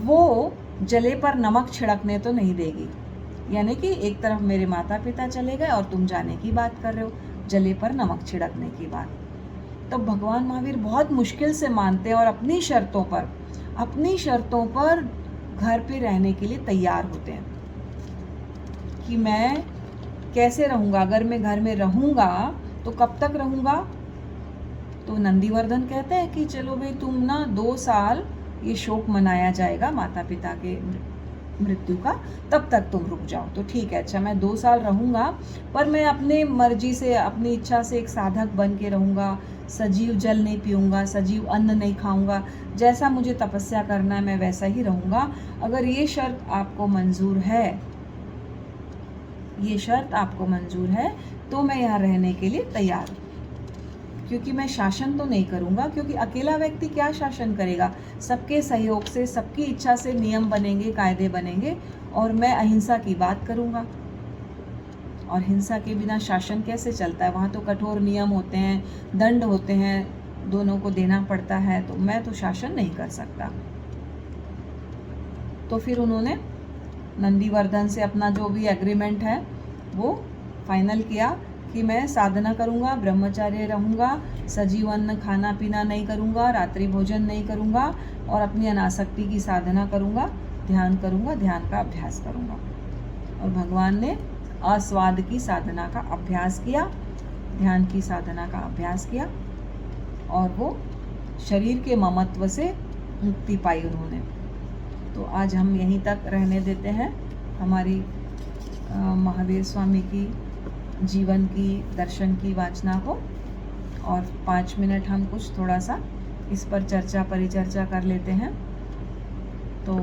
S1: वो जले पर नमक छिड़कने तो नहीं देगी। यानी कि एक तरफ मेरे माता पिता चले गए और तुम जाने की बात कर रहे हो, जले पर नमक छिड़कने की बात। तो भगवान महावीर बहुत मुश्किल से मानते हैं और अपनी शर्तों पर घर पे रहने के लिए तैयार होते हैं कि मैं कैसे रहूँगा, अगर मैं घर में रहूँगा तो कब तक रहूँगा। तो नंदीवर्धन कहते हैं कि चलो भाई, तुम ना 2 साल ये शोक मनाया जाएगा माता पिता के मृत्यु का, तब तक तुम रुक जाओ। तो ठीक है, अच्छा मैं 2 साल रहूँगा, पर मैं अपने मर्जी से, अपनी इच्छा से एक साधक बन के रहूँगा, सजीव जल नहीं पीऊँगा, सजीव अन्न नहीं खाऊँगा, जैसा मुझे तपस्या करना है मैं वैसा ही रहूँगा। अगर ये शर्त आपको मंजूर है, तो मैं यहाँ रहने के लिए तैयार हूँ। क्योंकि मैं शासन तो नहीं करूँगा, क्योंकि अकेला व्यक्ति क्या शासन करेगा। सबके सहयोग से, सबकी इच्छा से नियम बनेंगे, कायदे बनेंगे, और मैं अहिंसा की बात करूँगा। और हिंसा के बिना शासन कैसे चलता है। वहाँ तो कठोर नियम होते हैं, दंड होते हैं, दोनों को देना पड़ता है। तो मैं तो शासन नहीं कर सकता। तो फिर उन्होंने नंदीवर्धन से अपना जो भी एग्रीमेंट है वो फाइनल किया कि मैं साधना करूँगा, ब्रह्मचार्य रहूँगा, सजीव अन्न खाना पीना नहीं करूँगा, रात्रि भोजन नहीं करूँगा, और अपनी अनासक्ति की साधना करूँगा, ध्यान करूँगा, ध्यान का अभ्यास करूँगा। और भगवान ने आस्वाद की साधना का अभ्यास किया, ध्यान की साधना का अभ्यास किया, और वो शरीर के ममत्व से मुक्ति पाई उन्होंने। तो आज हम यहीं तक रहने देते हैं हमारी महावीर स्वामी की जीवन की, दर्शन की वाचना को, और 5 मिनट हम कुछ थोड़ा सा इस पर परिचर्चा कर लेते हैं। तो